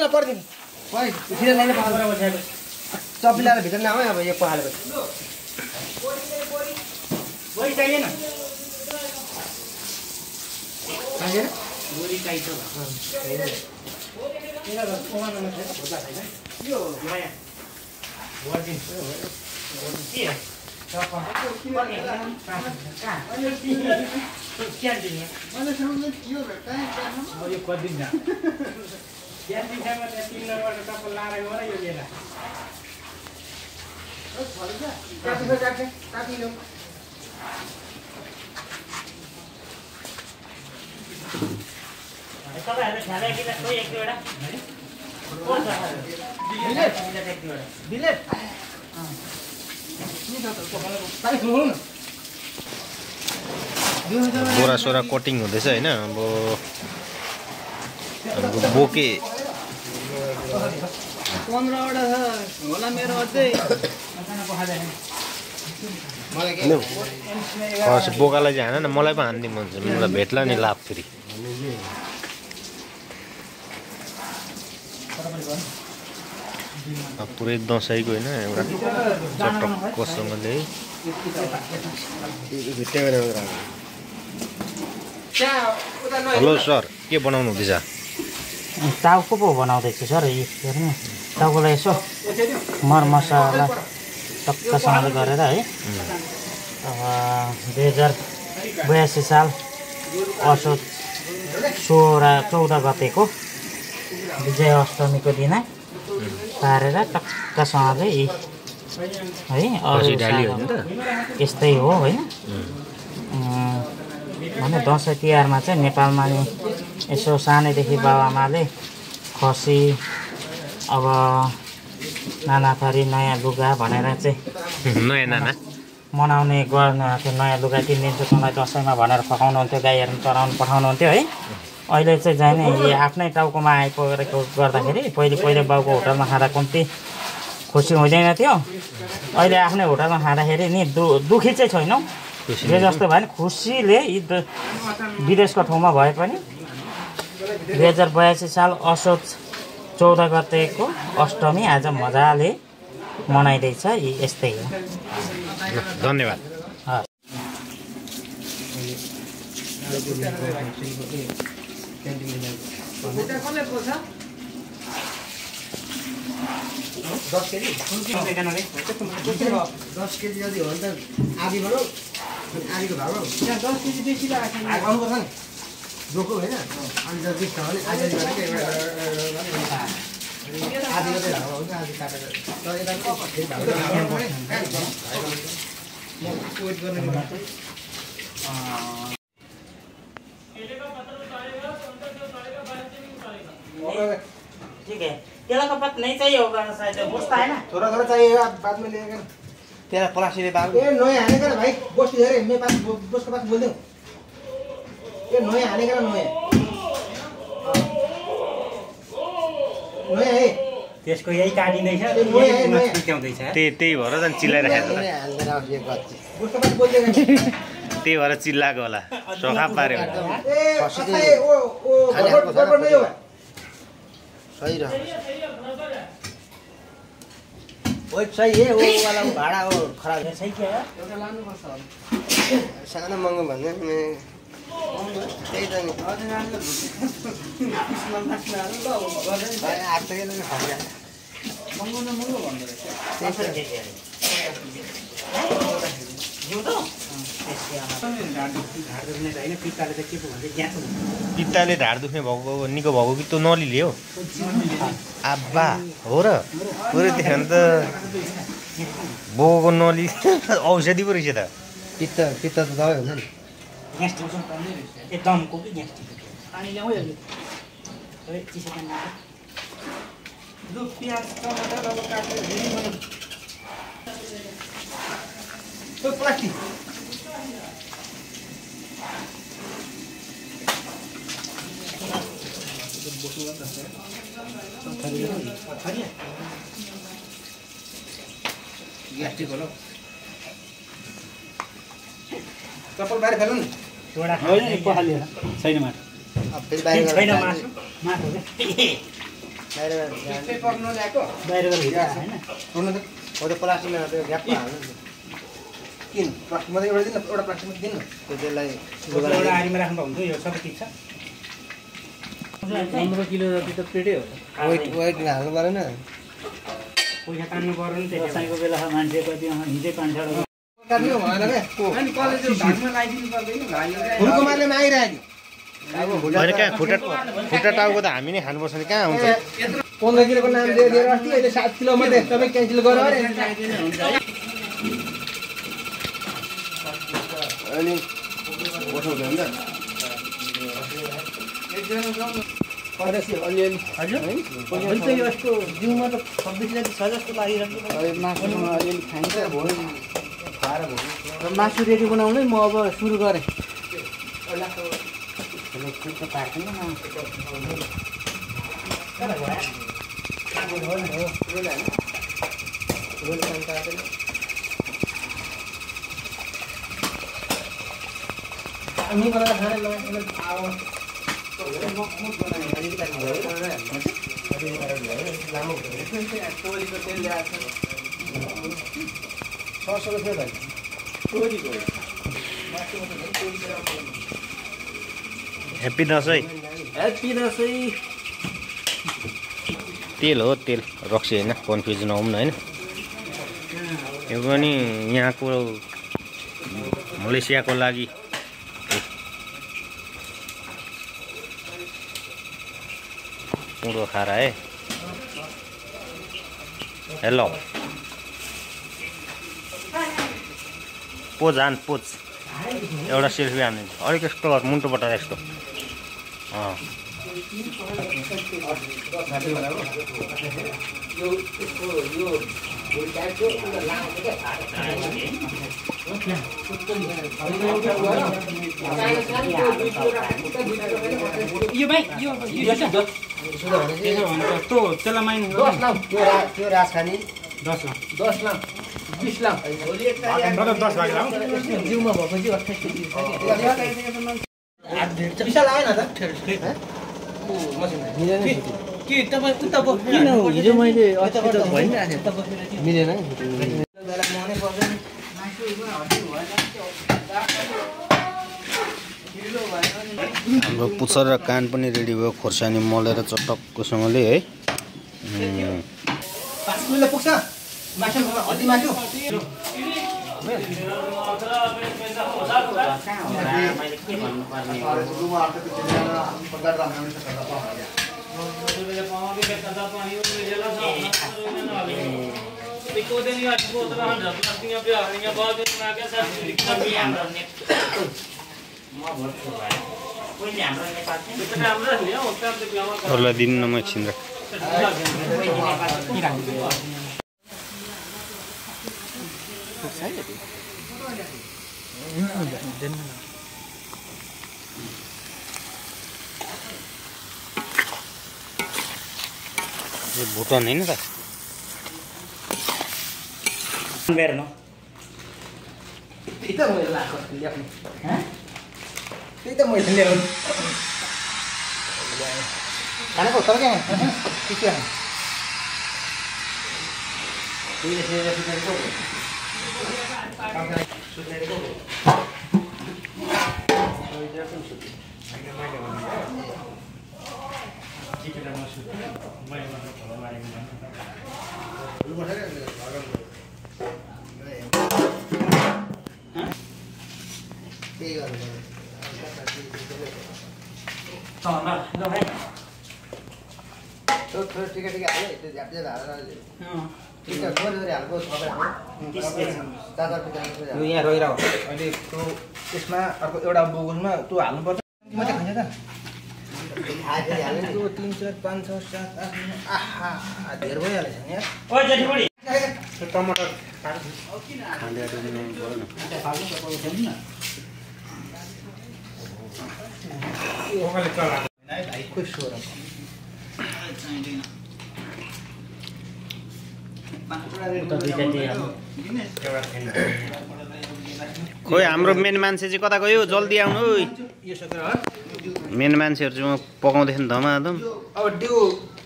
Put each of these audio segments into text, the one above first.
ल पर्दिनु भाइ छिटो ल्याइले पाउनु चपिलाएर भित्र नआऊ अब यो पहालेपछि बोरी चाहिए न चाहिएन बोरी चाहिन्छ यो नयाँ वर्जिन के यो कदिन क्यान्टिन खामा त्यहाँ 3 नम्बरको टप्पल लाएर गएर यो लिएर तपाईँहरूले खाना किन खोइ एक दुईवटा बोरा सोरा कटिङ हुँदैछ हैन अब बोके 15 वटा छ होला मेरो अझै बोकालाई चाहिँ हान न मलाई पो हान्दिम भन्छ मलाई भेट्ला नि लाभ फेरि पुरै दसैँको होइन एउटा चटक्कसँगले हेलो सर के बनाउनु हुँदैछ टाउको पो बनाउँदैछु सर हेर्नु टाउकोलाई यसो मरमसला टक्कसँगले गरेर है 2082 साल असोज 14 गतेको विजय अष्टमीको दिन पारेर टक्कसँगले है अरू यस्तै हो होइन भने दसैँ तिहारमा चाहिँ नेपालमा नि यसो सानैदेखि बाबाआमाले खसी अब नाना थरी नयाँ लुगा भनेर चाहिँ नयाँ नाना मनाउने गर्ने त्यो नयाँ लुगा किनिदिन्छु तँलाई दसैँमा भनेर फकाउनुहुन्थ्यो गाईहरू चराउनु पठाउनुहुन्थ्यो है अहिले चाहिँ जाने आफ्नै टाउकोमा आइपुगेको गर्दाखेरि पहिले बाउको होटलमा खाँदा कम्ती खुसी हुँदैन थियो अहिले आफ्नै होटलमा खाँदाखेरि नि दुखी चाहिँ छैनौँ जे जस्तो भयो नि खुसीले विदेशको ठाउँमा भए पनि 2082 साल असोज 14 गतेको अष्टमी आज मजाले मनाइँदैछ यस्तै हो धन्यवाद दस केजी जति हो भने त आधी भनौँ आधीको भाउ 10 केजी बेसी आउनुपर्छ नि जोको होइन अनि त बिस छ भने आधी गरेको आधी मात्रै भाउ हुन्छ आधी काटेर तर यता वेट गर्ने ठीक है केला का पत्ता नहीं चाहिए होगा शायद बस्ता है ना थोड़ा थोड़ा चाहिए बाद में लेगा तेरा पलासी बाबू ए नोए हाने का भाई बस्ती धेरै मैं पास बसको पास बोल दूं ए नोए हाने का नोए है त्यसको यही काटिँदैछ नोए पिट्याउँदैछ त्यही भएर झन् चिल्लाइरहेको छ हाल्दै राख्छ एक गच्ची बसको पास बोल देगा त्यही भएर चिल्लाएको होला सोखा पार्यो ए ओ गडबड नहीं हो सही रहा ओए सही है वो वाला भाडा वो खराब है सही क्या है एउटा लानु पर्छ सानो महँगो भन्ने त्यही त नि महँगो भन्दै पित्ताले ढाड दुख्ने भएको निको भएको कि तँ नलिले हो आब्बा हो र पुरै त्यहाँ त बोको नली औषधि पो रहेछ त पित्त त दबाई हुन्छ नि एकदमको कि ग्यास्ट्रिक पानी ल्याऊ अहिले चिसो पानी लु प्याज टमाटर अब काटेर रेडी बनाऊ त्यो प्लास्टिक ग्यास्ट्रिक होला चप्पल बाहिर फेर्नु नि एउटा होइन पखालिएर छैन माटो फेरि बाहिर छैन मासु माटो पेपर नल्याएको बाहिर गएर भित्र हैन हुनु त हो त प्लास्टिकमा त्यो ग्यापमा हाल्नु किन प्लास्टिकमा एउटा दिन एउटा प्लास्टिकमा दिनु त्यसलाई एउटा आरीमा राख्नु हुन्थ्यो यो सबै ठिक छ 15 किलो जति त पेटै हो वेट हाल्नु परेन पैसा तान्नु पर्यो नि त्यसैको बेला मान्छे कति हिजै पान्छ काट्नु भएन के अनि कलेजको भागमा लगाइदिनु पर्दैन फुलको मार्लेमा आइराख्यो होइन कहाँ खुट्टा टाउको त हामी नै खानुपर्छ नि कहाँ हुन्छ 15 किलोको नाम दिएर अस्ति अहिले 7 किलो मात्रै सबै क्यान्सल गरेर अनि उठाउँदैन नि अलिअलि हजुर हुन्छ यो यस्तो जिउमा त 26 लाई छ जस्तो लागिरहेको मासुमा अलिअलि खाइन्छ भयो खाएर भयो मासु रेडी बनाउनै म अब सुरु गरेँ ह्याप्पी दसैँ तेल हो तेल रक्सी होइन कन्फ्युज नहुँ न होइन यो पनि यहाँको मलेसियाको लागि पुरो खारा है हेलो पोज हान पोज एउटा सेल्फी हान्नु अलिक यस्तो मुन्टोबाट यस्तो यो भाइ यो त्यसलाई माइन 10 लाउ त्यो राज खानी 10 लाख 20 लाख 10 लाख जिउमा भएपछि 28 विशाल आएन त के तपाईँ उता किन हिजो मैले अतबाट भइरहेको थिएँ मिलेन हाम्रो पुच्छर र कान पनि रेडी भयो खोर्सानी मलेर चटक्कोसँगले है पुग्छ मासु हल्दी मासु अरूलाई दिनु न म एकछिन भुटन होइन त त्यही त मैले ल्याउनु खानेको तर क्या यहाँ रोइरह अहिले त्यो त्यसमा अर्को एउटा बोगुलमा त्यो हाल्नुपर्छ मात्रै खान्छ त 3 4 5 6 7 8 आहा धेर भइहाल्छ नि यार ओइ जेठी बडी टमाटर खोइ हाम्रो मेन मान्छे चाहिँ कता गयो जल्दी आउनु मेन मान्छेहरू चाहिँ पकाउँदैछ नि धमाधम अब त्यो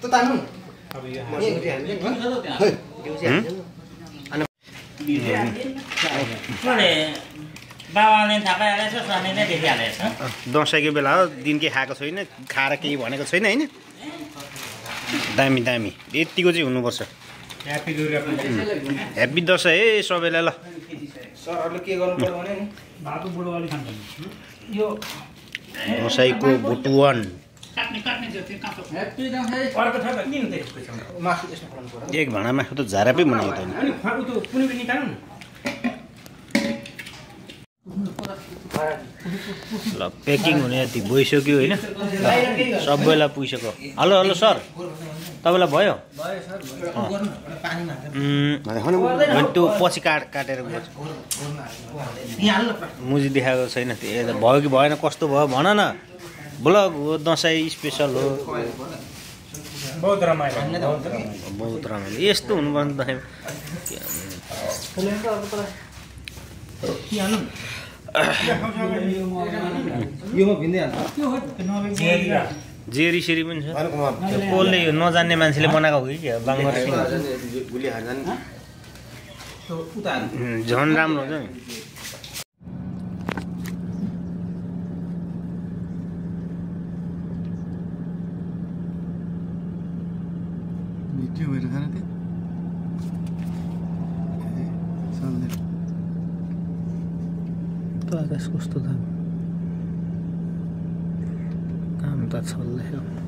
तान्नु बाबाले थाहा पाइहालेछ स्वामीले देखिहालेछ दसैँको बेला हो दिन के खाएको छैन खाएर केही भनेको छैन होइन दामी दामी यतिको चाहिँ हुनुपर्छ ह्याप्पी दसैँ है सबैलाई ल सरहरूले के गर्नु पर्यो भने यो दसैँको बुटुवन एक भाँडा मासु त झारापै बनाएको त ल प्याकिङ हुने यति भइसक्यो होइन सबैलाई पुगिसक्यो हेलो हेलो सर तपाईँलाई भयो त्यो पछि काटेर मुजी देखाएको छैन त्यो भयो कि भएन कस्तो भयो भन न ब्लग हो दसैँ स्पेसल हो बहुत रमाइलो यस्तो हुनुपर्छ जेरी सेरी पनि छ कसले नजान्ने मान्छेले बनाएको हो कि बाङ्गर झन् राम्रो हुन्छ नि आकाश कस्तो दाम काम त चल्दैछ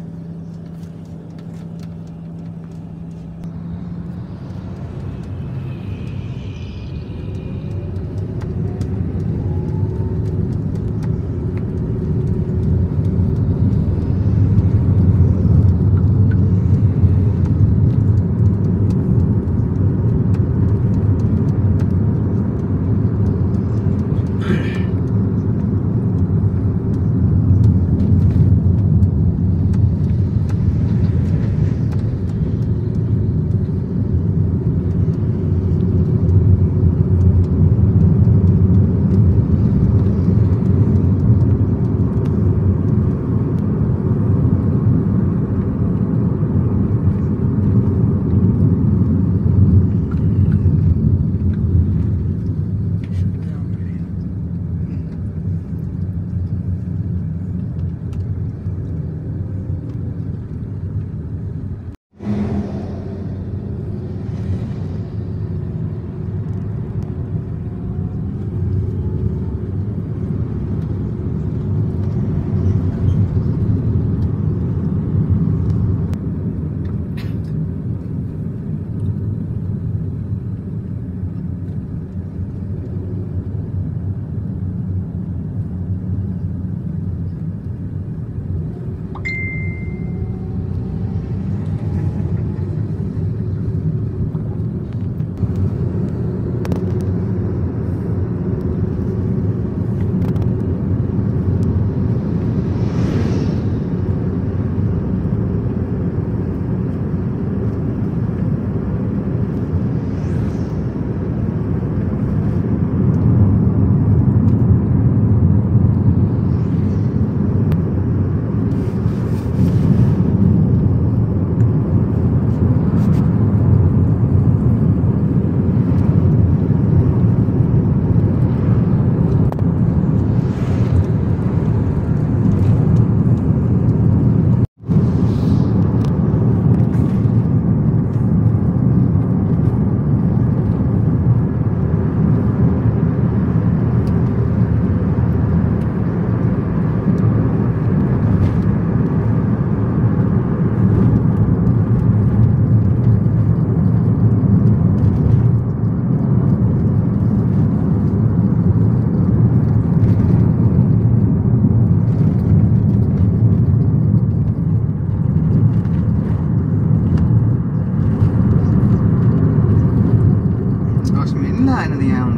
आएन त यहाँ